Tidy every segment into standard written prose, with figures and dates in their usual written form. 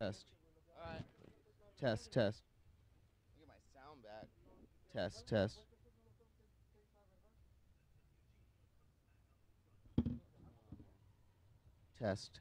Test. All right. Test. Test. Get my sound back. Test. Test. Test.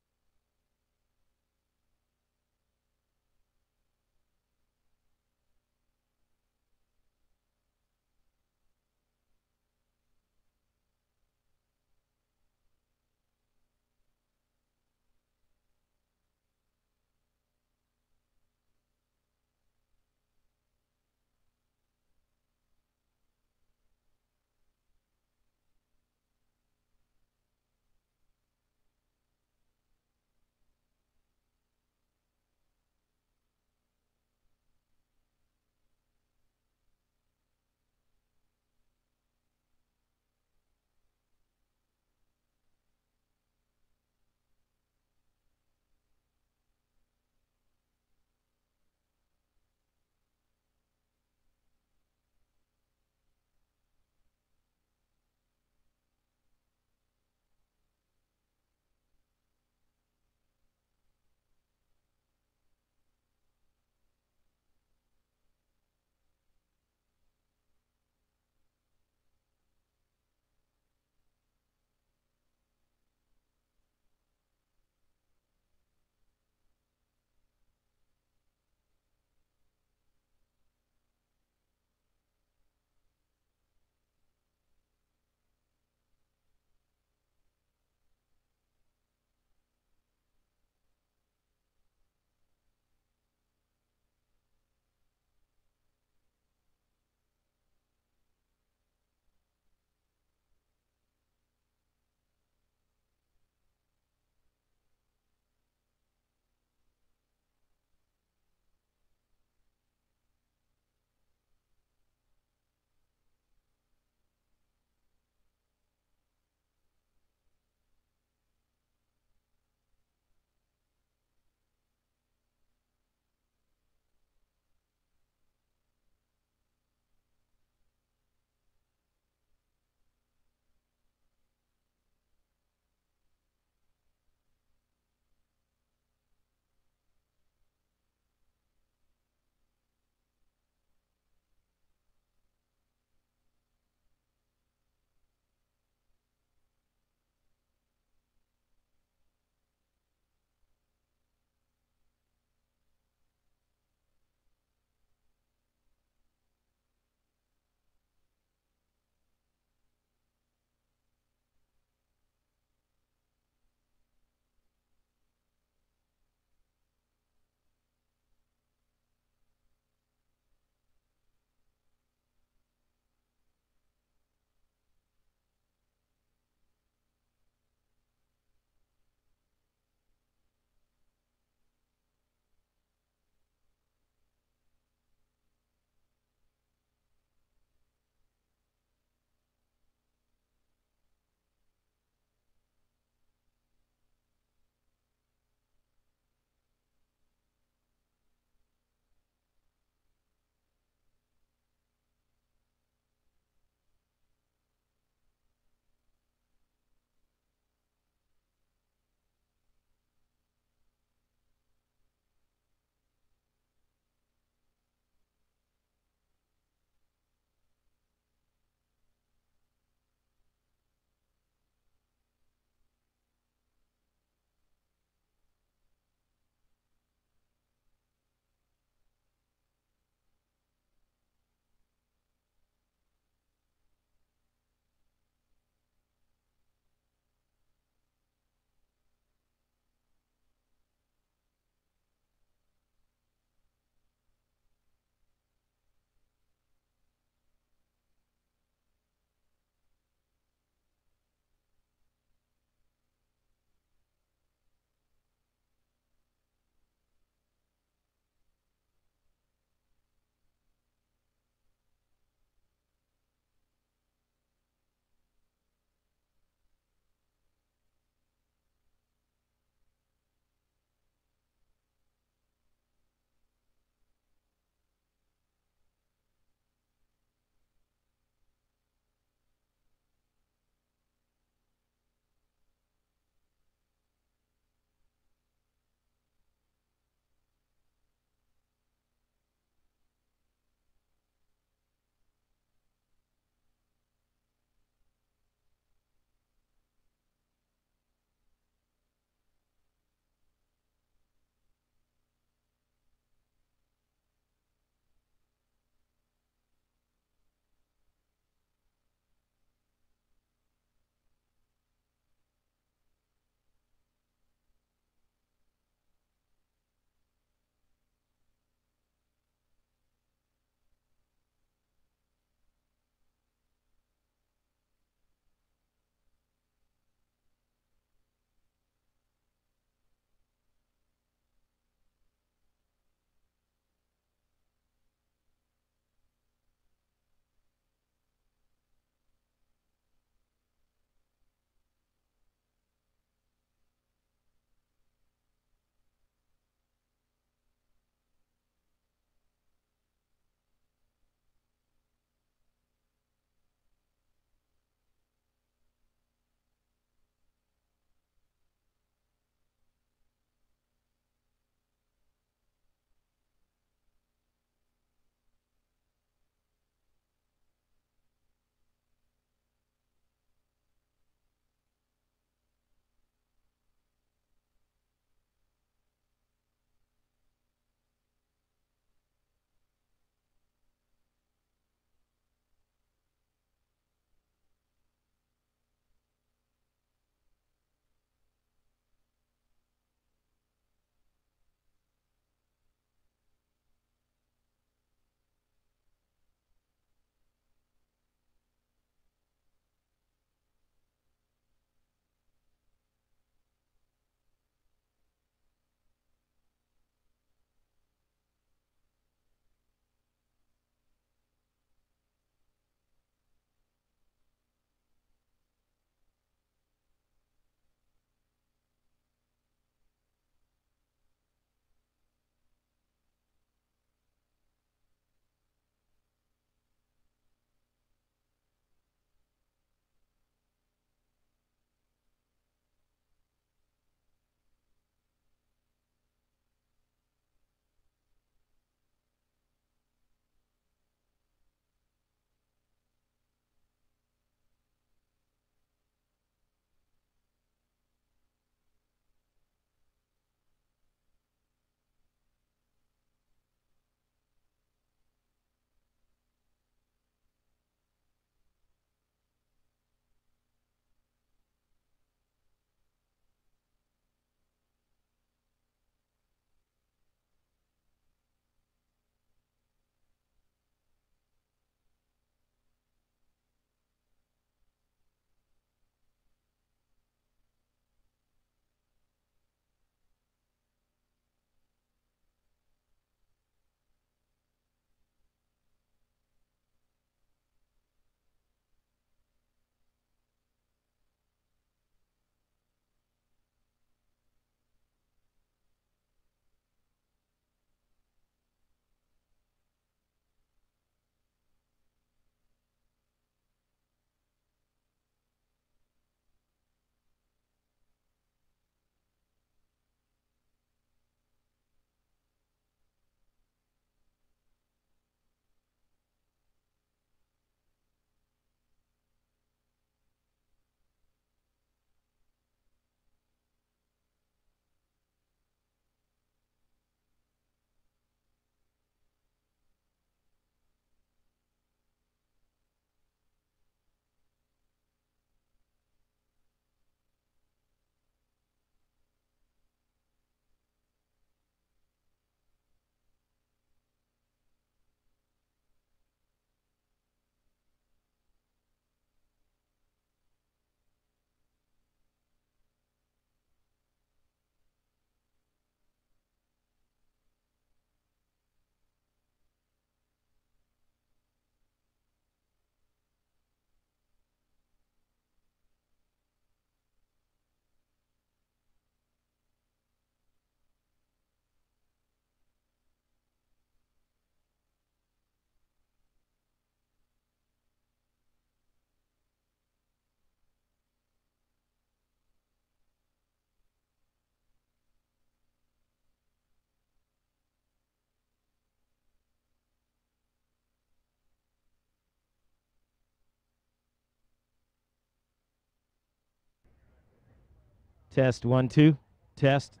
Test 1 2. Test.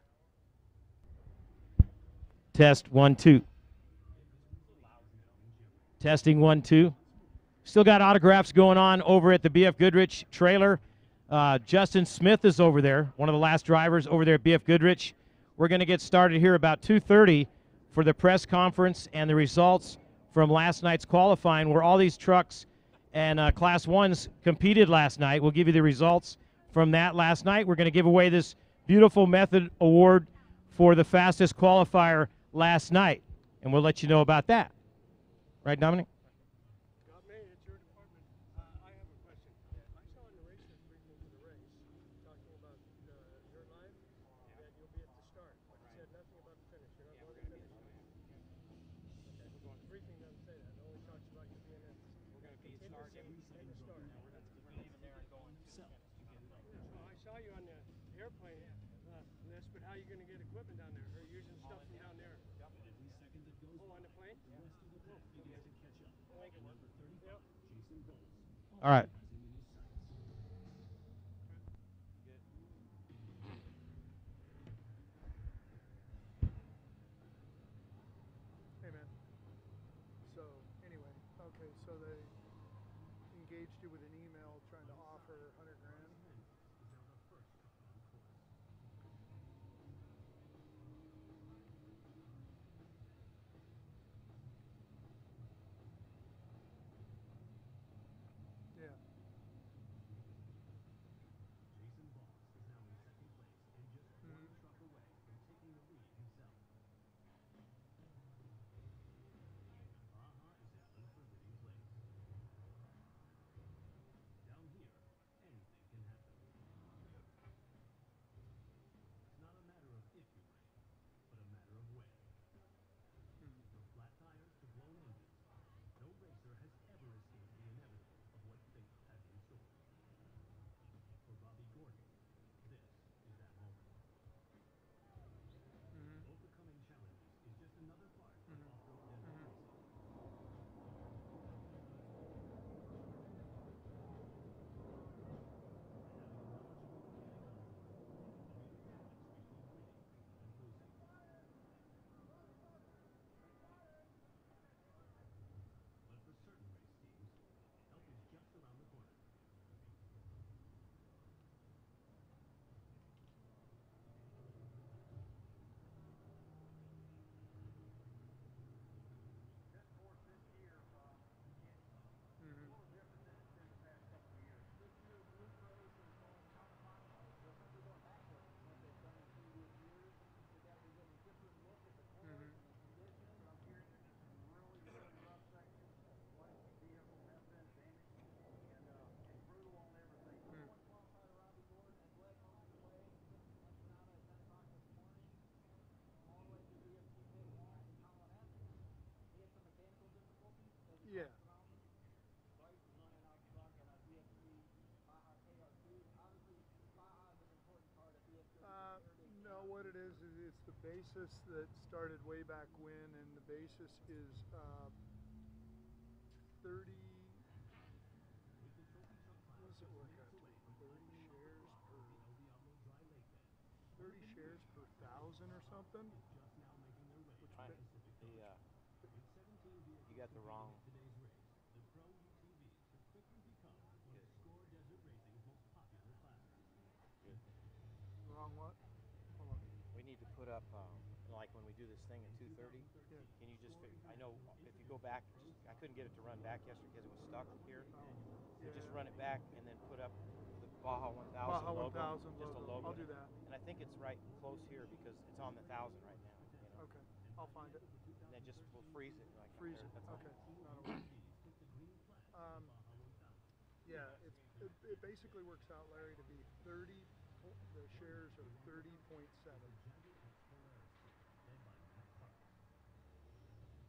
Test 1 2. Testing 1 2. Still got autographs going on over at the BF Goodrich trailer. Justin Smith is over there, one of the last drivers over there at BF Goodrich. We're going to get started here about 2:30 for the press conference and the results from last night's qualifying, where all these trucks and Class 1s competed last night. We'll give you the results from that last night. We're going to give away this beautiful Method Award for the fastest qualifier last night, and we'll let you know about that. Right, Dominic? It's your department. I have a question. I saw in the race this briefing for the race, talking about your life, that you'll be at the start. But you said nothing about the finish. You're not going to finish. Okay. The briefing doesn't say that. It only talks about you being at We're going to be at start in the start. We're leaving there and going to the finish. So I saw you on the airplane list, but how are you going to get equipment down there? Are you using stuff from down there? Oh, on the plane? All right. Hey, man. So, anyway, okay, so they engaged you with an email trying to offer 100 grand? Yeah. Yeah. No, what it is it's the basis that started way back when, and the basis is 30. What does it work out to? 30 shares per 1,000 or something. You got the wrong. Wrong what? Hold on. We need to put up, like when we do this thing at 2:30. Yeah. Can you just? I know if you go back, I couldn't get it to run back yesterday because it was stuck here. Yeah. Just run it back and then put up the Baja 1000 Baja logo. 1000 Just a logo. I'll do that. And I think it's right close here because it's on the 1000 right now. You know? Okay. I'll find it. And then just we'll freeze it like Freeze there. it. That's all. Okay. That'll work. Yeah, it basically works out, Larry, to be 30. The shares are 30.7.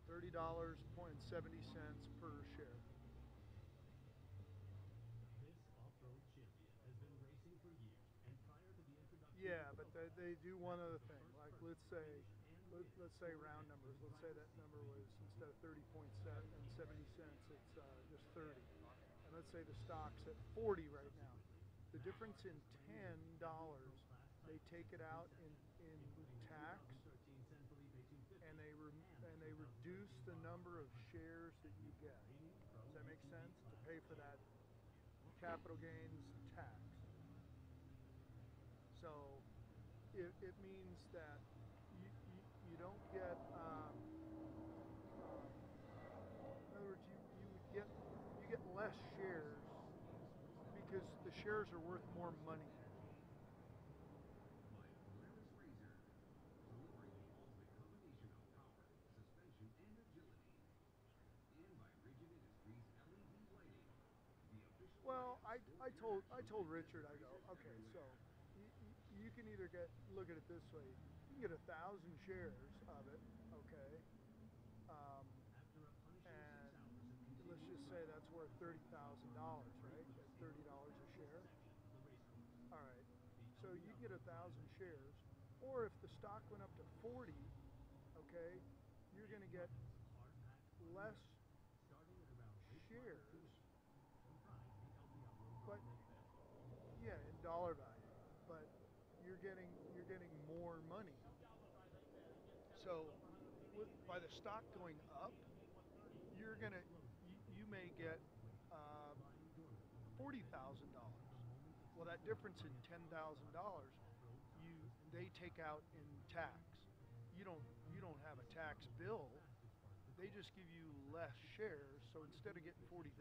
$30.70 per share. Yeah, but they do one other thing. Like let's say round numbers. Let's say that number was instead of 30.70 cents, it's just 30. And let's say the stock's at 40 right now. The difference in $10 they take it out in tax, and they reduce the number of shares that you get. Does that make sense? To pay for that capital gains tax. So it means that you don't get, in other words, you get less shares because the shares are worth more money. Well, I told Richard, I go, okay, so you can either look at it this way. You can get 1,000 shares of it, okay, and let's just say that's worth $30,000, right? That's $30 a share. All right, so you can get 1,000 shares, or if the stock went up to 40, okay, you're going to get less shares. But yeah, in dollar value, but you're getting more money. So by the stock going up, you may get $40,000. Well, that difference in $10,000, they take out in tax. You don't have a tax bill. They just give you less shares. So instead of getting $40,000,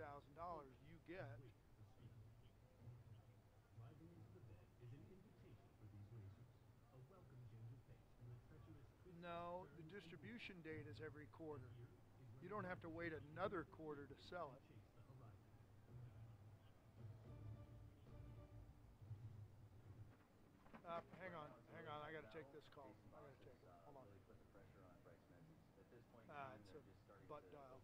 you get No, the distribution date is every quarter. You don't have to wait another quarter to sell it. Hang on. I got to take this call. I got to take it. Hold on. It's a butt dial.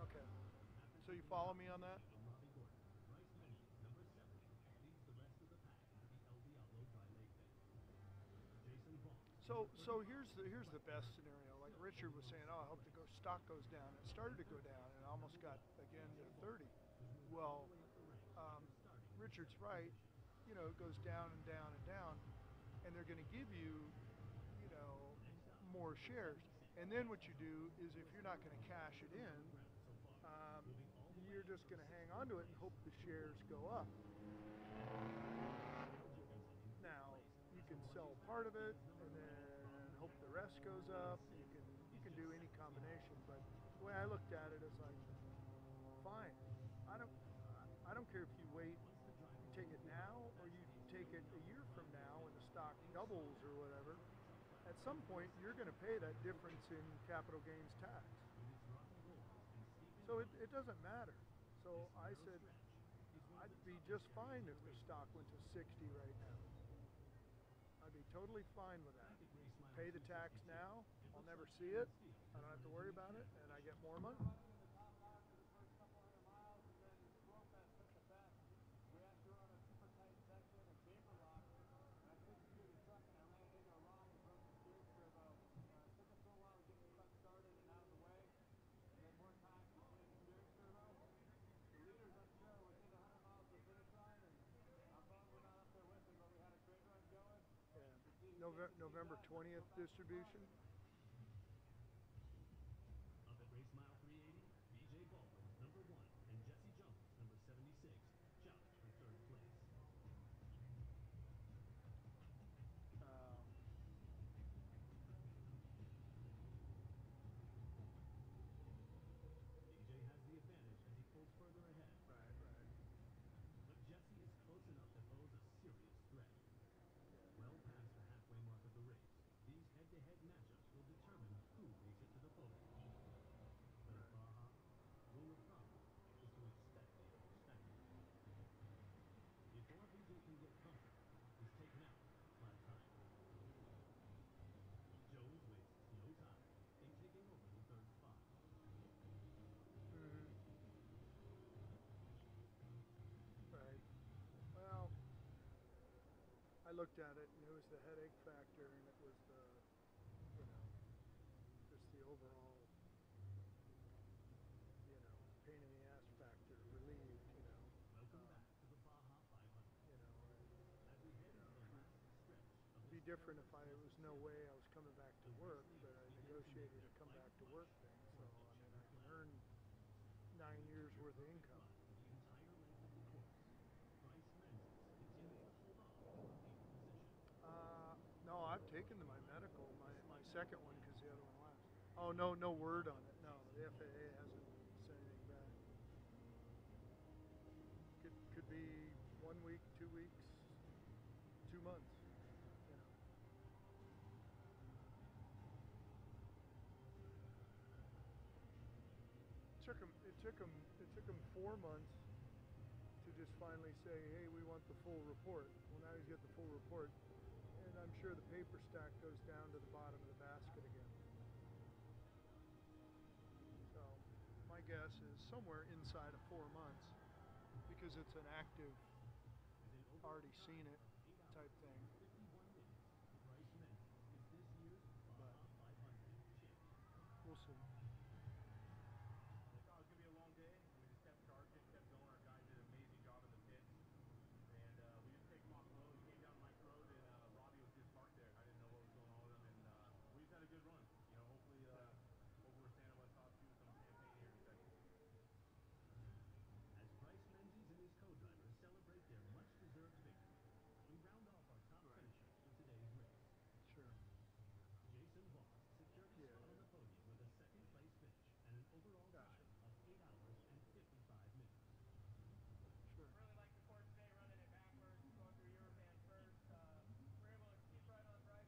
Okay. So you follow me on that? So here's the best scenario. Like Richard was saying, oh, I hope the stock goes down. It started to go down and almost got again to 30. Well, Richard's right. You know, it goes down and down and down, and they're going to give you, more shares. And then what you do is, if you're not going to cash it in, you're just going to hang on to it and hope the shares go up. Now, you can sell part of it and then hope the rest goes up. You can do any combination, but the way I looked at it is like, fine. I don't care if you take it now or you take it a year from now when the stock doubles or whatever. At some point, you're going to pay that difference in capital gains tax. So it doesn't matter. So I said, I'd be just fine if the stock went to 60 right now. I'd be totally fine with that. Pay the tax now. I'll never see it. I don't have to worry about it, and I get more money. November 20th distribution. I looked at it, and it was the headache factor, and it was the, just the overall, pain in the ass factor relieved, Welcome back to the Baja 500. different if there was no way I was coming back to work, but I negotiated a come back to work thing. So I mean, I can earn 9 years worth of income. No, I've taken my medical, my second one, because the other one lapsed. Oh, no, no word on it. No, the FAA hasn't said anything back. Could be 1 week, 2 weeks, 2 months. You know. It took him 4 months to just finally say, hey, we want the full report. Well, now he's got the full report, and I'm sure the paper stack goes down to the bottom of the basket again. So my guess is somewhere inside of 4 months, because it's an active, already seen it type thing. But we'll see. Sure. Yeah. Gotcha. Sure.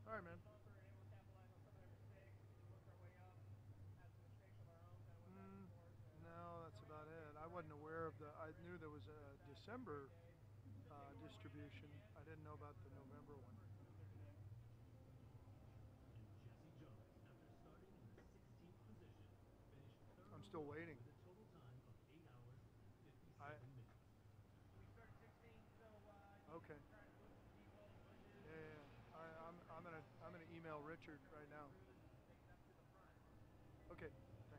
All right, man. No, that's about it. I wasn't aware of I knew there was a December distribution. I didn't know about the November one. I'm still waiting. Okay. Yeah. I'm gonna email Richard right now. Okay. Thanks, bud.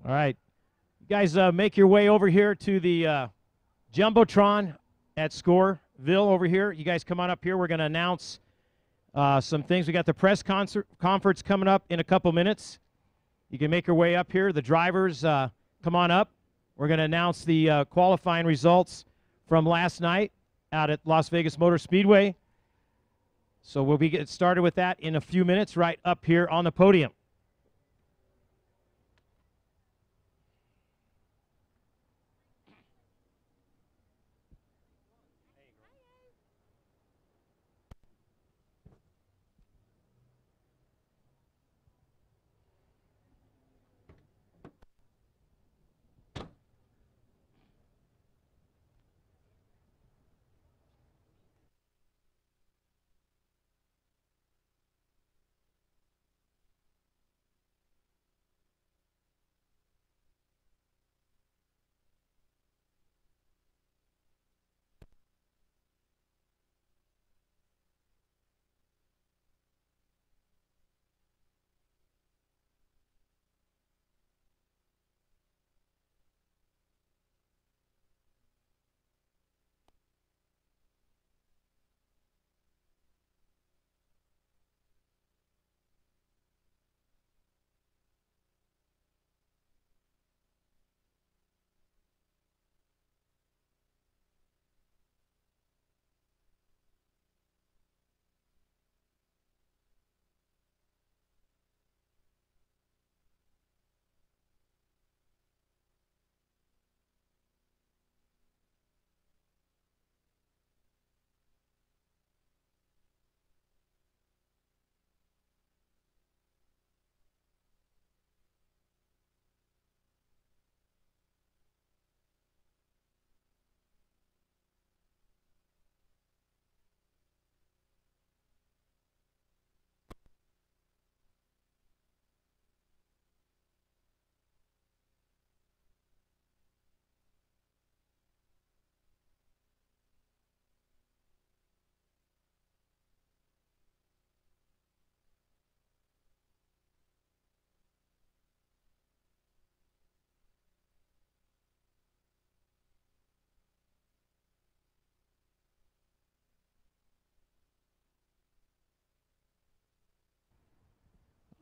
All right. You guys make your way over here to the Jumbotron at Scoreville over here. You guys come on up here. We're going to announce some things. We got the press conference coming up in a couple minutes. You can make your way up here. The drivers, come on up. We're going to announce the qualifying results from last night out at Las Vegas Motor Speedway. So we'll be getting started with that in a few minutes right up here on the podium.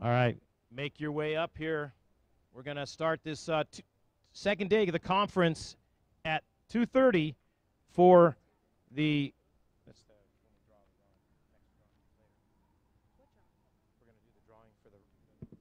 All right, make your way up here. We're going to start this second day of the conference at 2:30 for the. That's the when we draw the drawing. Next drawing later. We're going to do the drawing for the next 9 guys.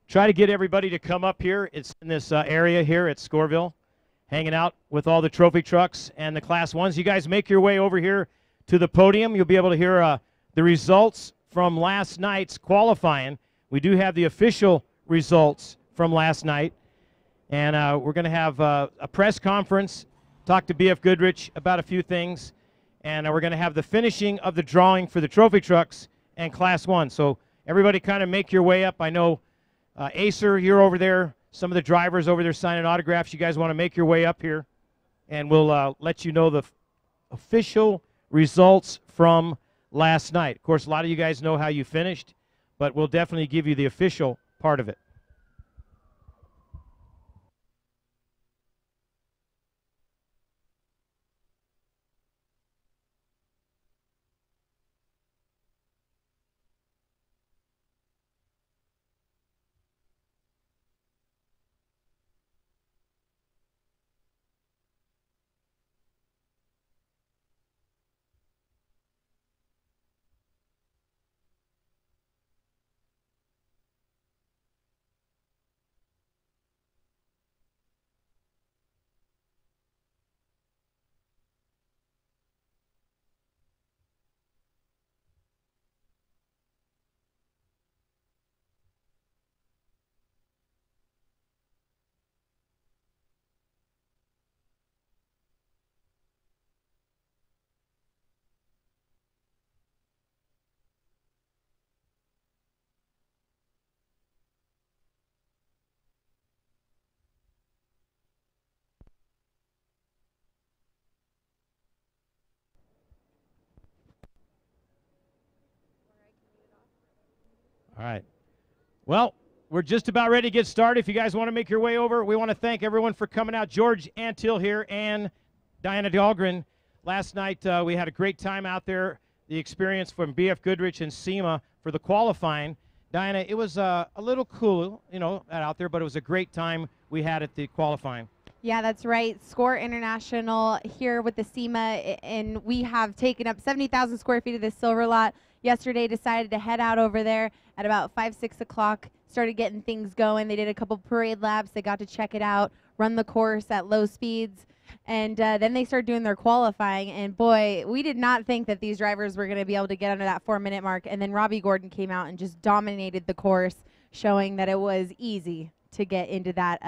try to get everybody to come up here. It's in this area here at Scoreville, hanging out with all the trophy trucks and the Class 1s. You guys make your way over here to the podium. You'll be able to hear the results from last night's qualifying. We do have the official results from last night, and we're going to have a press conference, talk to BF Goodrich about a few things, and we're going to have the finishing of the drawing for the trophy trucks and Class 1. So everybody kind of make your way up. I know Acer, you're over there. Some of the drivers over there signing autographs. You guys want to make your way up here, and we'll let you know the official results from last night. Of course, a lot of you guys know how you finished, but we'll definitely give you the official part of it. All right. Well, we're just about ready to get started. If you guys want to make your way over, we want to thank everyone for coming out. George Antill here and Diana Dahlgren. Last night we had a great time out there. The experience from BF Goodrich and Sema for the qualifying. Diana, it was a little cool, you know, out there, but it was a great time we had at the qualifying. Yeah, that's right. Score International here with the SEMA, and we have taken up 70,000 square feet of the silver lot. Yesterday decided to head out over there at about 5, 6 o'clock, started getting things going. They did a couple parade laps. They got to check it out, run the course at low speeds, and then they started doing their qualifying. And boy, we did not think that these drivers were going to be able to get under that 4-minute mark. And then Robbie Gordon came out and just dominated the course, showing that it was easy to get into that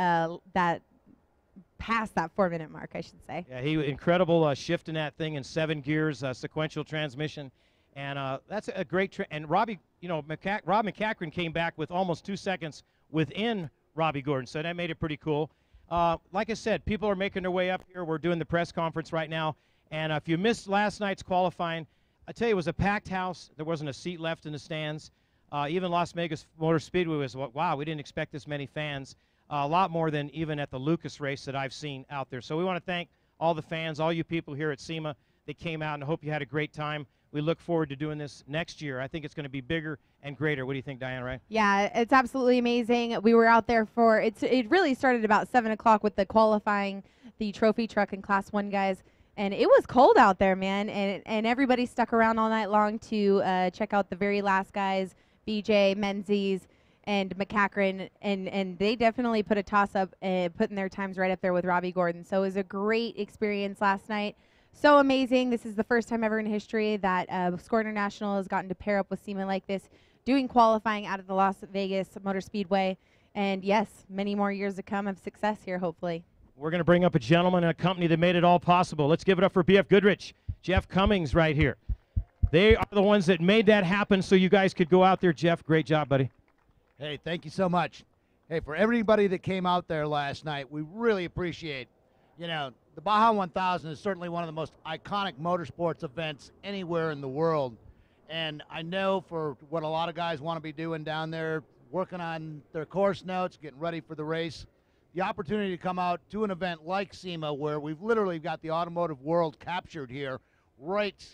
past that 4-minute mark, I should say. Yeah, he incredible shifting that thing in 7 gears, sequential transmission, and that's a great. And Robbie, you know, Rob McCachran came back with almost 2 seconds within Robbie Gordon, so that made it pretty cool. Like I said, people are making their way up here. We're doing the press conference right now, and if you missed last night's qualifying, I tell you, it was a packed house. There wasn't a seat left in the stands. Even Las Vegas Motor Speedway was, wow, we didn't expect this many fans. A lot more than even at the Lucas race that I've seen out there. So we want to thank all the fans, all you people here at SEMA that came out, and I hope you had a great time. We look forward to doing this next year. I think it's going to be bigger and greater. What do you think, Diana, right? Yeah, it's absolutely amazing. We were out there for, it really started about 7 o'clock with the qualifying, the trophy truck and Class 1 guys. And it was cold out there, man. And everybody stuck around all night long to check out the very last guys, BJ, Menzies, and McCachran, and they definitely put a toss-up, putting their times right up there with Robbie Gordon. So it was a great experience last night. So amazing. This is the first time ever in history that Score International has gotten to pair up with SEMA like this, doing qualifying out of the Las Vegas Motor Speedway. And yes, many more years to come of success here, hopefully. We're going to bring up a gentleman and a company that made it all possible. Let's give it up for BF Goodrich. Jeff Cummings right here. They are the ones that made that happen so you guys could go out there. Jeff, great job, buddy. Hey, thank you so much. Hey, for everybody that came out there last night, we really appreciate. You know, the Baja 1000 is certainly one of the most iconic motorsports events anywhere in the world. And I know for what a lot of guys want to be doing down there, working on their course notes, getting ready for the race, the opportunity to come out to an event like SEMA where we've literally got the automotive world captured here right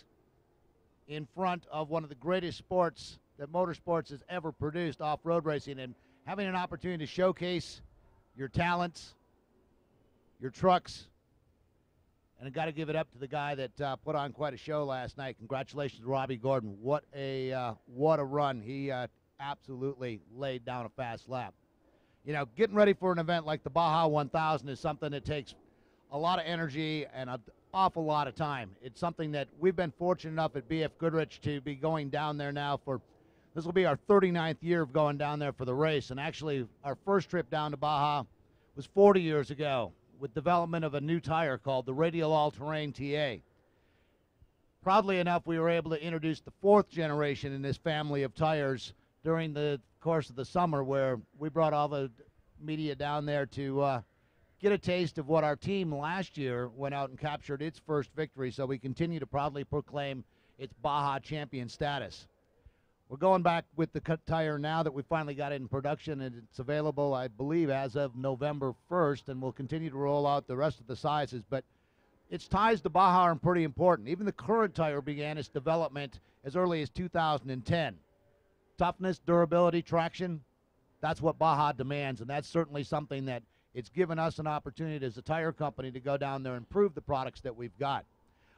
in front of one of the greatest sports that motorsports has ever produced, off-road racing, and having an opportunity to showcase your talents, your trucks. And I got to give it up to the guy that put on quite a show last night. Congratulations to Robbie Gordon. What a run. He absolutely laid down a fast lap. You know, getting ready for an event like the Baja 1000 is something that takes a lot of energy and an awful lot of time. It's something that we've been fortunate enough at BF Goodrich to be going down there now for, this will be our 39th year of going down there for the race. And actually, our first trip down to Baja was 40 years ago with development of a new tire called the Radial All-Terrain TA. Proudly enough, we were able to introduce the 4th generation in this family of tires during the course of the summer, where we brought all the media down there to get a taste of what our team last year went out and captured its first victory, so we continue to proudly proclaim its Baja champion status. We're going back with the cut tire now that we finally got it in production, and it's available, I believe, as of November 1st, and we'll continue to roll out the rest of the sizes. But its ties to Baja are pretty important. Even the current tire began its development as early as 2010. Toughness, durability, traction, that's what Baja demands, and that's certainly something that it's given us an opportunity as a tire company to go down there and improve the products that we've got.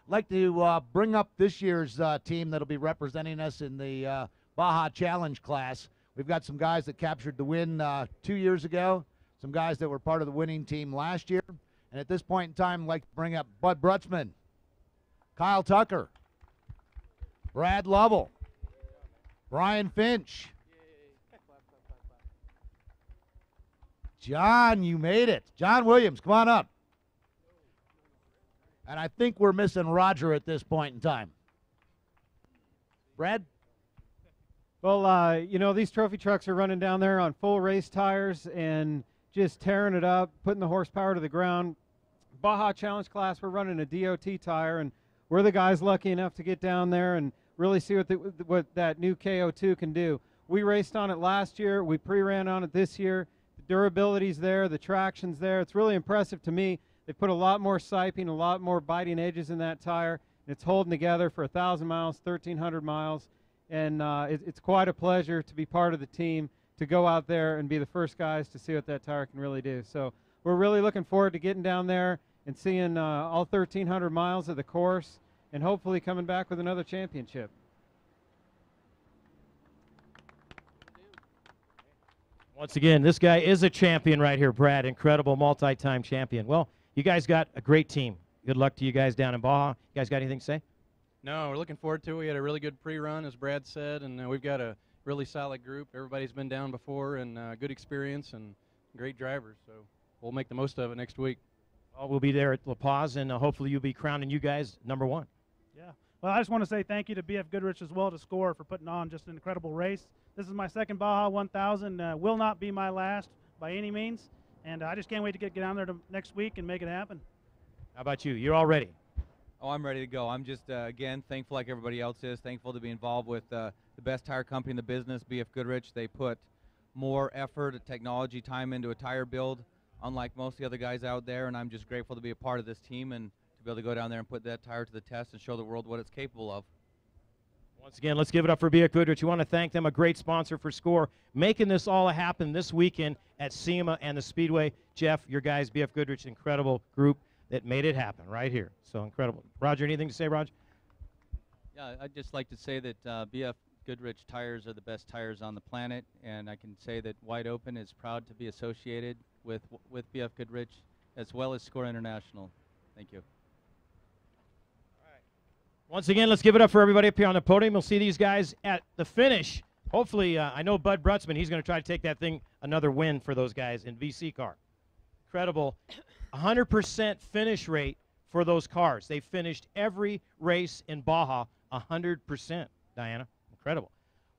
I'd like to bring up this year's team that'll be representing us in the Baja Challenge class. We've got some guys that captured the win 2 years ago, some guys that were part of the winning team last year, and at this point in time, I'd like to bring up Bud Brutzman, Kyle Tucker, Brad Lovell, Brian Finch. John, you made it. John Williams, come on up. And I think we're missing Roger at this point in time. Brad? Well, you know, these trophy trucks are running down there on full race tires and just tearing it up, putting the horsepower to the ground. Baja Challenge class, we're running a DOT tire, and we're the guys lucky enough to get down there and really see what that new KO2 can do. We raced on it last year. We pre-ran on it this year. The durability's there. The traction's there. It's really impressive to me. They put a lot more siping, a lot more biting edges in that tire. And it's holding together for 1,000 miles, 1,300 miles. And it's quite a pleasure to be part of the team, to go out there and be the first guys to see what that tire can really do. So we're really looking forward to getting down there and seeing all 1,300 miles of the course, and hopefully coming back with another championship. Once again, this guy is a champion right here, Brad. Incredible multi-time champion. Well, you guys got a great team. Good luck to you guys down in Baja. You guys got anything to say? No, we're looking forward to it. We had a really good pre-run, as Brad said, and we've got a really solid group. Everybody's been down before, and good experience and great drivers. So we'll make the most of it next week. Well, we'll be there at La Paz, and hopefully you'll be crowning you guys #1. Yeah. Well, I just want to say thank you to BF Goodrich as well, to SCORE, for putting on just an incredible race. This is my second Baja 1000. Will not be my last by any means. And I just can't wait to get down there next week and make it happen. How about you? You're all ready? Oh, I'm ready to go. I'm just, again, thankful like everybody else is, thankful to be involved with the best tire company in the business, BF Goodrich. They put more effort and technology time into a tire build, unlike most of the other guys out there, and I'm just grateful to be a part of this team and to be able to go down there and put that tire to the test and show the world what it's capable of. Once again, let's give it up for BF Goodrich. You want to thank them, a great sponsor for SCORE, making this all happen this weekend at Sema and the Speedway. Jeff, your guys, BF Goodrich, incredible group that made it happen right here. So incredible. Roger, anything to say, Roger? Yeah, I'd just like to say that BF Goodrich tires are the best tires on the planet, and I can say that Wide Open is proud to be associated with BF Goodrich as well as SCORE International. Thank you. Once again, let's give it up for everybody up here on the podium. We'll see these guys at the finish. Hopefully, I know Bud Brutzman, he's going to try to take that thing, another win for those guys in VC car. Incredible. 100% finish rate for those cars. They finished every race in Baja 100%, Diana. Incredible.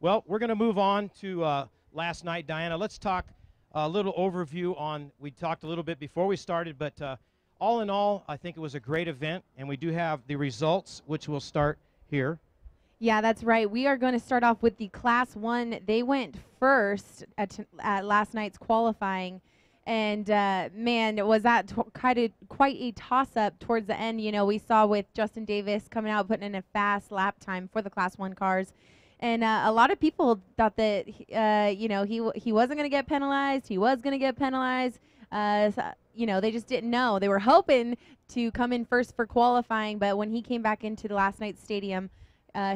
Well, we're going to move on to last night, Diana. Let's talk a little overview on, we talked a little bit before we started, but all in all, I think it was a great event, and we do have the results, which will start here. Yeah, that's right. We are going to start off with the Class 1. They went first at last night's qualifying, and man, was that quite a toss-up towards the end. You know, we saw with Justin Davis coming out, putting in a fast lap time for the Class 1 cars. And a lot of people thought that, you know, he wasn't going to get penalized. He was going to get penalized. So, you know, they just didn't know. They were hoping to come in first for qualifying, but when he came back into the last night's stadium,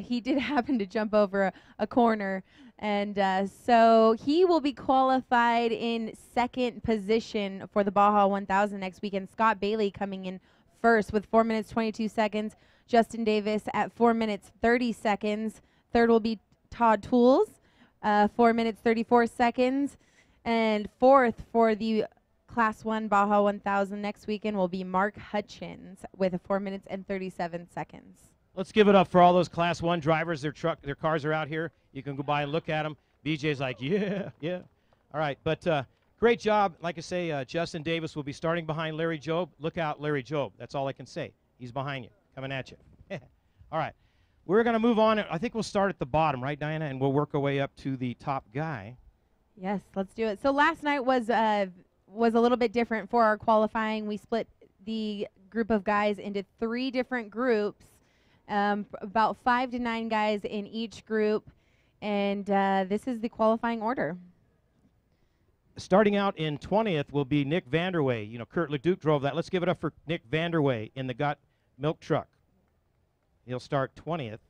He did happen to jump over a corner, and so he will be qualified in second position for the Baja 1000 next weekend. Scott Bailey coming in first with 4 minutes 22 seconds. Justin Davis at 4 minutes 30 seconds. Third will be Todd Tools, 4 minutes 34 seconds. And fourth for the Class 1 Baja 1000 next weekend will be Mark Hutchins with 4 minutes and 37 seconds. Let's give it up for all those Class 1 drivers. Their cars are out here. You can go by and look at them. BJ's like, yeah. All right, but great job. Like I say, Justin Davis will be starting behind Larry Job. Look out, Larry Job. That's all I can say. He's behind you, coming at you. All right, we're going to move on. I think we'll start at the bottom, right, Diana? And we'll work our way up to the top guy. Yes, let's do it. So last night was a little bit different for our qualifying. We split the group of guys into 3 different groups. About 5 to 9 guys in each group, and this is the qualifying order. Starting out in 20th will be Nick Vanderway. You know, Kurt Leduc drove that. Let's give it up for Nick Vanderway in the Got Milk truck. He'll start 20th.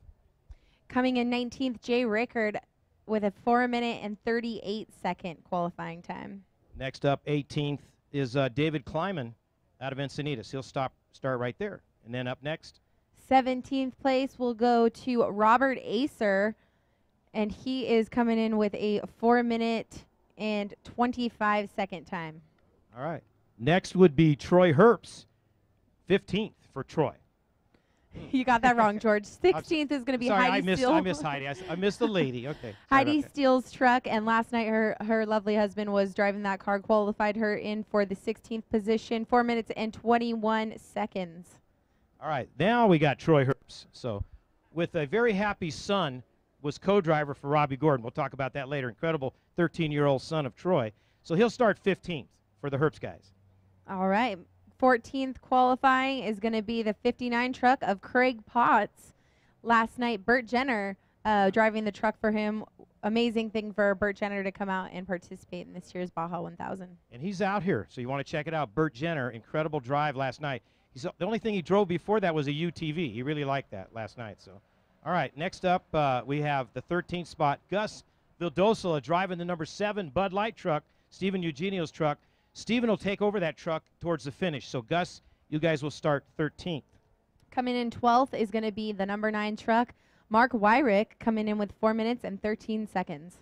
Coming in 19th, Jay Rickard with a 4 minute and 38 second qualifying time. Next up, 18th, is David Kleiman out of Encinitas. He'll start right there. And then up next, 17th place will go to Robert Acer, and he is coming in with a 4 minute and 25 second time. All right. Next would be Troy Herbst, 15th for Troy. You got that wrong, George. 16th is going to be Sorry, Heidi Steele. I missed Heidi. I missed the lady. Okay. Heidi Steele's truck, and last night her lovely husband was driving that car, qualified her in for the 16th position, 4 minutes and 21 seconds. All right, now we got Troy Herbst. So with a very happy son, was co-driver for Robbie Gordon. We'll talk about that later. Incredible 13-year-old son of Troy. So he'll start 15th for the Herbst guys. All right. 14th qualifying is going to be the 59 truck of Craig Potts. Last night, Burt Jenner driving the truck for him. Amazing thing for Burt Jenner to come out and participate in this year's Baja 1000. And he's out here, so you want to check it out. Burt Jenner, incredible drive last night. The only thing he drove before that was a UTV. He really liked that last night. So, all right, next up we have the 13th spot, Gus Vildosola driving the number 7 Bud Light truck, Stephen Eugenio's truck. Stephen will take over that truck towards the finish. So, Gus, you guys will start 13th. Coming in 12th is going to be the number 9 truck, Mark Wyrick, coming in with 4 minutes and 13 seconds.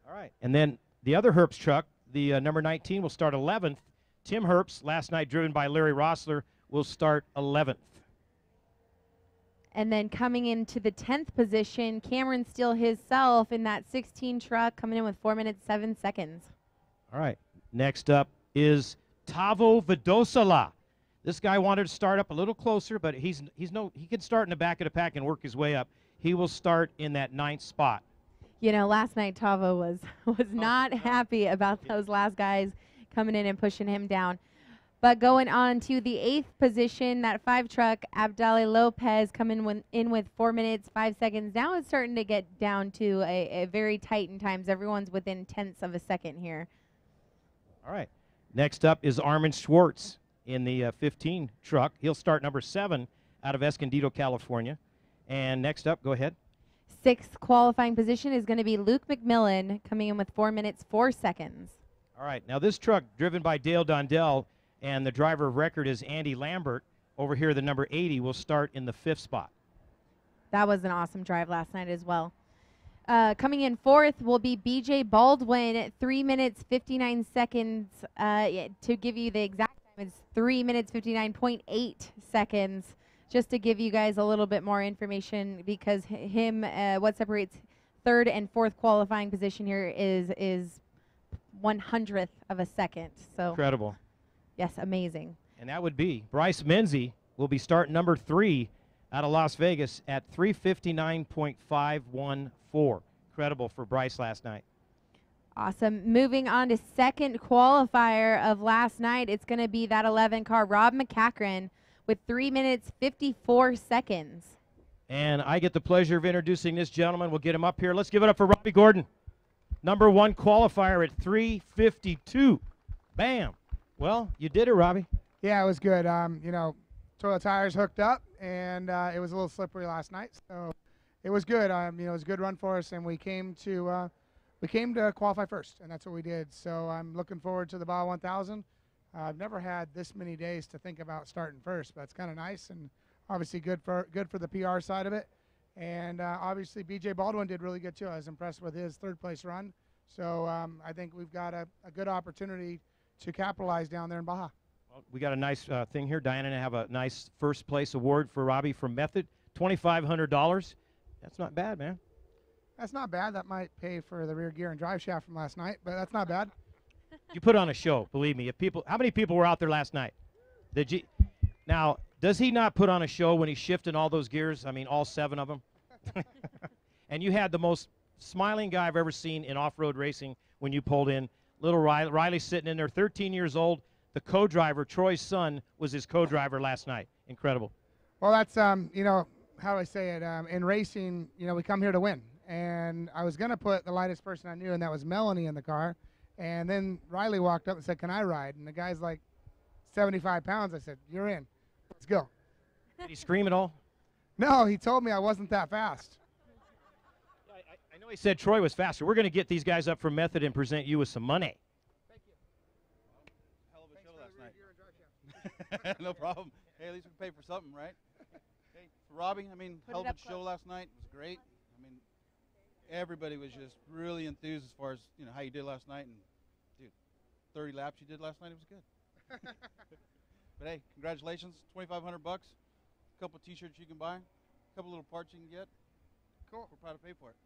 All right. And then the other Herbst truck, the number 19, will start 11th. Tim Herbst, last night driven by Larry Rossler, will start 11th. And then coming into the 10th position, Cameron Steele himself in that 16 truck, coming in with 4 minutes, 7 seconds. All right. Next up is Tavo Vidosola. This guy wanted to start up a little closer, but he can start in the back of the pack and work his way up. He will start in that 9th spot. You know, last night Tavo was not happy about those last guys coming in and pushing him down. But going on to the 8th position, that 5 truck, Abdali Lopez coming in with 4 minutes, 5 seconds. Now it's starting to get down to a very tight in times. Everyone's within tenths of a second here. All right. Next up is Armin Schwartz in the 15 truck. He'll start number 7 out of Escondido, California. And next up, go ahead. 6th qualifying position is going to be Luke McMillan coming in with 4 minutes, 4 seconds. All right. Now this truck, driven by Dale Dondell, and the driver of record is Andy Lambert. Over here, the number 80 will start in the 5th spot. That was an awesome drive last night as well. Coming in 4th will be BJ Baldwin at 3 minutes 59 seconds. To give you the exact time, it's 3 minutes 59.8 seconds. Just to give you guys a little bit more information, because what separates 3rd and 4th qualifying position here is 1/100th of a second. So incredible. Yes, amazing. And that would be Bryce Menzie will be starting number 3 out of Las Vegas at 3:59.514. Incredible for Bryce last night. Awesome. Moving on to 2nd qualifier of last night, it's going to be that 11 car, Rob McCachran, with 3 minutes 54 seconds. And I get the pleasure of introducing this gentleman. We'll get him up here. Let's give it up for Robbie Gordon. Number 1 qualifier at 3:52. Bam. Well, you did it, Robbie. Yeah, it was good. You know, toilet tires hooked up, and it was a little slippery last night. So it was good. You know, it was a good run for us, and we came to qualify first, and that's what we did. So I'm looking forward to the Baja 1000. I've never had this many days to think about starting first, but it's kind of nice and obviously good for the PR side of it. And obviously BJ Baldwin did really good too. I was impressed with his third place run. So I think we've got a good opportunity to capitalize down there in Baja. Well, we got a nice thing here. Diana and I have a nice first place award for Robbie from Method, $2,500. That's not bad, man. That's not bad. That might pay for the rear gear and drive shaft from last night, but that's not bad. You put on a show, believe me. How many people were out there last night? Now, does he not put on a show when he's shifting all those gears? I mean, all 7 of them. And you had the most smiling guy I've ever seen in off-road racing when you pulled in. Little Riley sitting in there, 13 years old. The co-driver, Troy's son, was his co-driver last night. Incredible. Well, that's you know, how do I say it? In racing, you know, we come here to win. And I was gonna put the lightest person I knew, and that was Melanie in the car. And then Riley walked up and said, "Can I ride?" And the guy's like 75 pounds. I said, "You're in. Let's go." Did he scream at all? No, he told me I wasn't that fast. I know he said Troy was faster. We're going to get these guys up from Method and present you with some money. Hell of a show last night. No problem. Hey, at least we paid for something, right? Hey, for Robbie, I mean, hell of a show last night. It was great. I mean, everybody was just really enthused as far as, you know, how you did last night. And, dude, 30 laps you did last night, it was good. But, hey, congratulations. $2,500 bucks. A couple T-shirts you can buy. A couple little parts you can get. Cool. We're proud to pay for it.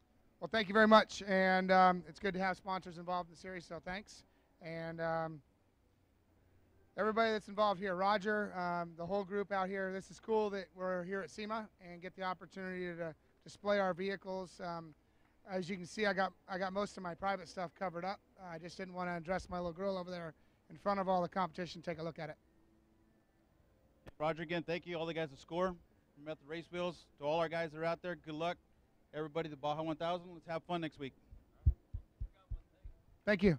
Well, thank you very much. And it's good to have sponsors involved in the series, so thanks. And everybody that's involved here, Roger, the whole group out here, this is cool that we're here at Sema and get the opportunity to display our vehicles. As you can see, I got most of my private stuff covered up. I just didn't want to address my little girl over there in front of all the competition. Take a look at it. Roger, again, thank you. All the guys that score from Method Race Wheels. To all our guys that are out there, good luck. Everybody, the Baja 1000. Let's have fun next week. Thank you.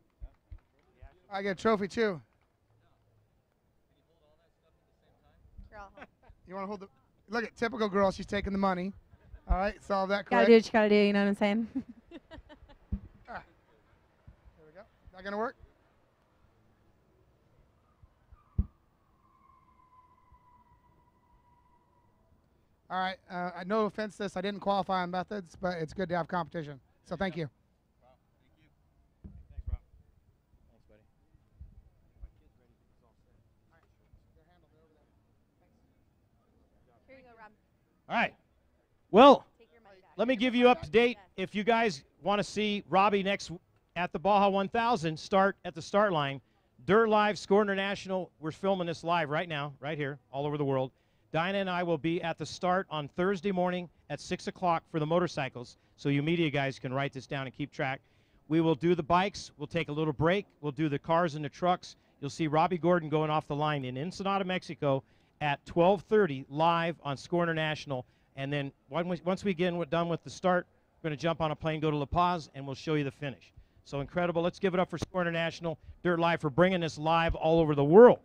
I get a trophy too. You want to hold the? Look at typical girl. She's taking the money. All right, solve that correct. Gotta do what you gotta do. You know what I'm saying? There we go. That gonna work? All right. No offense to this. I didn't qualify on methods, but it's good to have competition. So thank you. Thanks, Rob. Thanks, buddy. Here you go, Rob. All right. Well, let me give you up to date. If you guys want to see Robbie next at the Baja 1000, start at the start line. Dirt Live, Score International. We're filming this live right now, right here, all over the world. Dinah and I will be at the start on Thursday morning at 6 o'clock for the motorcycles, so you media guys can write this down and keep track. We will do the bikes. We'll take a little break. We'll do the cars and the trucks. You'll see Robbie Gordon going off the line in Ensenada, Mexico at 12:30 live on Score International. And then once we get done with the start, we're going to jump on a plane, go to La Paz, and we'll show you the finish. So incredible. Let's give it up for Score International, Dirt Live, for bringing this live all over the world.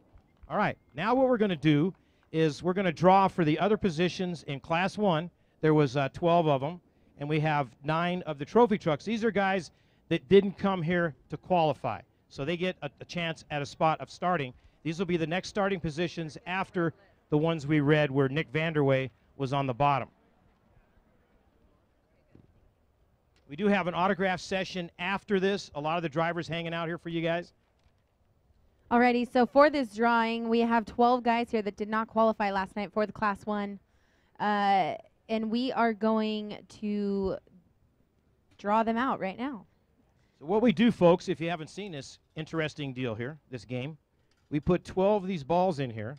All right. Now what we're going to do is we're going to draw for the other positions in Class 1. There was 12 of them, and we have 9 of the trophy trucks. These are guys that didn't come here to qualify, so they get a chance at a spot of starting. These will be the next starting positions after the ones we read where Nick Vanderway was on the bottom. We do have an autograph session after this. A lot of the drivers hanging out here for you guys. Alrighty, so for this drawing, we have 12 guys here that did not qualify last night for the Class 1. And we are going to draw them out right now. So what we do, folks, if you haven't seen this interesting deal here, this game, we put 12 of these balls in here,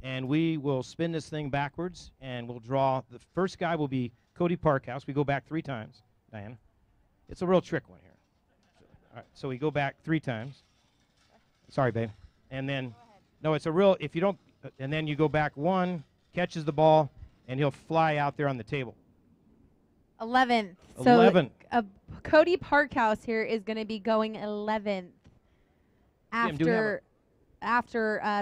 and we will spin this thing backwards, and we'll draw. The first guy will be Cody Parkhouse. We go back 3 times, Diana. It's a real trick one here. All right, so we go back 3 times. Sorry, babe. And then, no, it's a real, if you don't, and then you go back 1, catches the ball, and he'll fly out there on the table. 11th. 11th. So Cody Parkhouse here is going to be going 11th after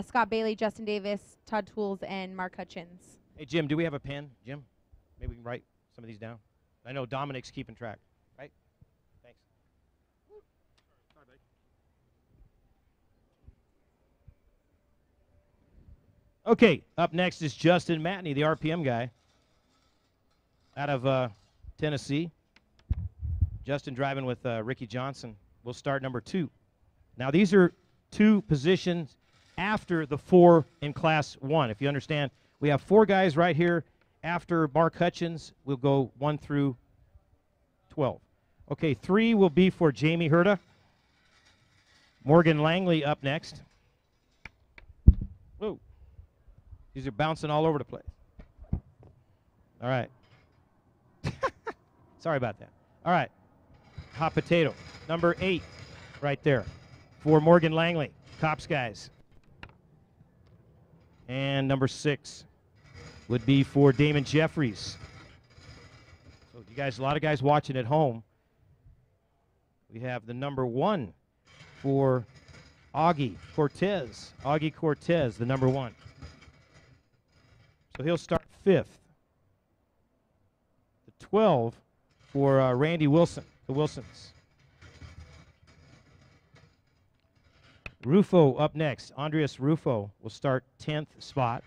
Scott Bailey, Justin Davis, Todd Tools, and Mark Hutchins. Hey, Jim, do we have a pen? Jim, maybe we can write some of these down. I know Dominic's keeping track, right? Thanks. Okay, up next is Justin Matney, the RPM guy out of Tennessee. Justin driving with Ricky Johnson. We'll start number 2. Now, these are 2 positions after the 4 in Class 1. If you understand, we have 4 guys right here. After Mark Hutchins, we'll go 1 through 12. Okay, 3 will be for Jamie Herta. Morgan Langley up next. Whoa. These are bouncing all over the place. All right. Sorry about that. All right. Hot potato. Number 8 right there for Morgan Langley. Cops guys. And number 6 would be for Damon Jeffries. So you guys, a lot of guys watching at home. We have the number 1 for Augie Cortez. Augie Cortez, the number 1. So he'll start 5th. The 12 for Randy Wilson, the Wilsons. Rufo up next. Andreas Rufo will start 10th spot.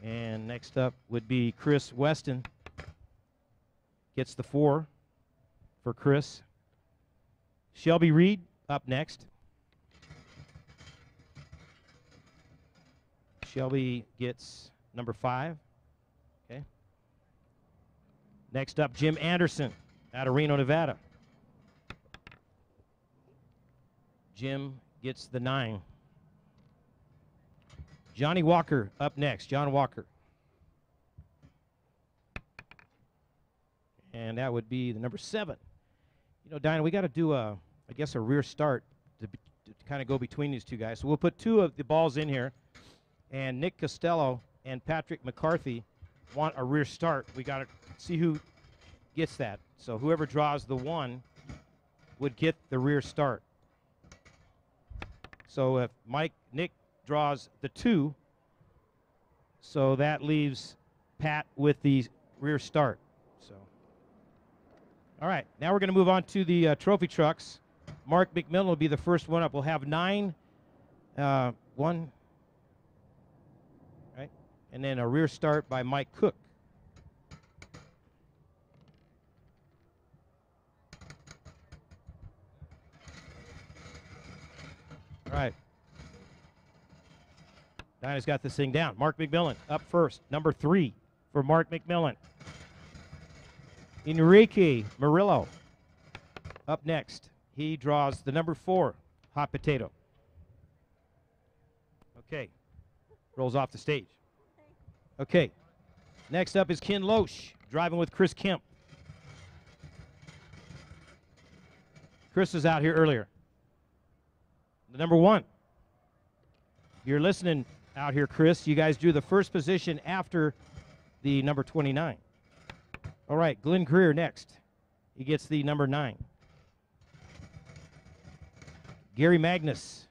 And next up would be Chris Weston. Gets the 4 for Chris. Shelby Reed up next. Shelby gets number 5. Okay. Next up, Jim Anderson out of Reno, Nevada. Jim gets the 9. Johnny Walker up next. John Walker. And that would be the number 7. You know, Dinah, we got to do I guess a rear start to kind of go between these 2 guys. So we'll put 2 of the balls in here. And Nick Costello and Patrick McCarthy want a rear start. We got to see who gets that. So whoever draws the 1 would get the rear start. So if Nick draws the 2, so that leaves Pat with the rear start. So, all right, now we're going to move on to the trophy trucks. Mark McMillan will be the first one up. We'll have 9, 1, right, and then a rear start by Mike Cook. All right. Dinah's got this thing down. Mark McMillan up first. Number 3 for Mark McMillan. Enrique Murillo up next. He draws the number 4, Hot Potato. Okay. Rolls off the stage. Okay. Next up is Ken Loesch, driving with Chris Kemp. Chris was out here earlier. The number 1. You're listening out here, Chris. You guys drew the first position after the number 29. All right, Glenn Greer next. He gets the number 9. Gary Magnus,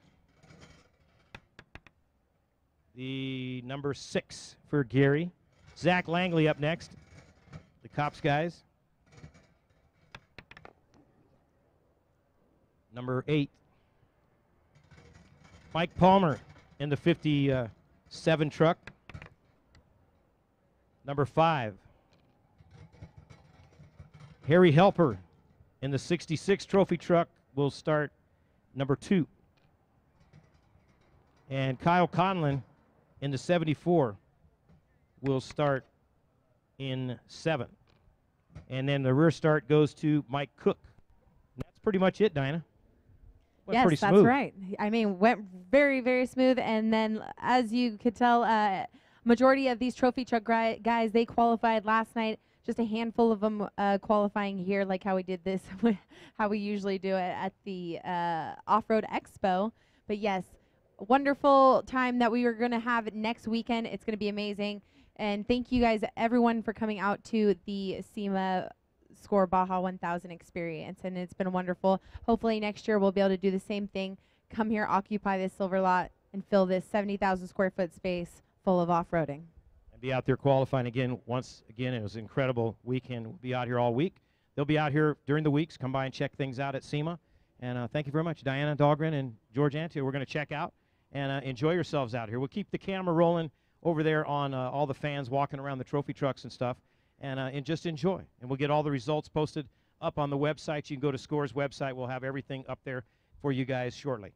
the number 6 for Gary. Zach Langley up next, the Cops guys. Number 8. Mike Palmer in the 57 truck. Number 5. Harry Helper in the 66 trophy truck will start number 2. And Kyle Conlon in the 74 will start in 7. And then the rear start goes to Mike Cook. And that's pretty much it, Dinah. Went yes, pretty that's smooth. right. I mean, went very, very smooth. And then, as you could tell, majority of these trophy truck guys, they qualified last night. Just a handful of them qualifying here, like how we did this, how we usually do it at the Off-Road Expo. But yes, wonderful time that we are going to have next weekend. It's going to be amazing. And thank you guys, everyone, for coming out to the SEMA Score Baja 1000 experience. And it's been wonderful. Hopefully next year we'll be able to do the same thing. Come here, occupy this silver lot, and fill this 70,000 square foot space full of off-roading. be out there qualifying again. Once again, it was an incredible weekend. We'll be out here all week. They'll be out here during the weeks. Come by and check things out at Sema. And thank you very much, Diana Dahlgren and George Antio. We're going to check out and enjoy yourselves out here. We'll keep the camera rolling over there on all the fans walking around the trophy trucks and stuff, and just enjoy. And we'll get all the results posted up on the website. You can go to SCORE's website. We'll have everything up there for you guys shortly.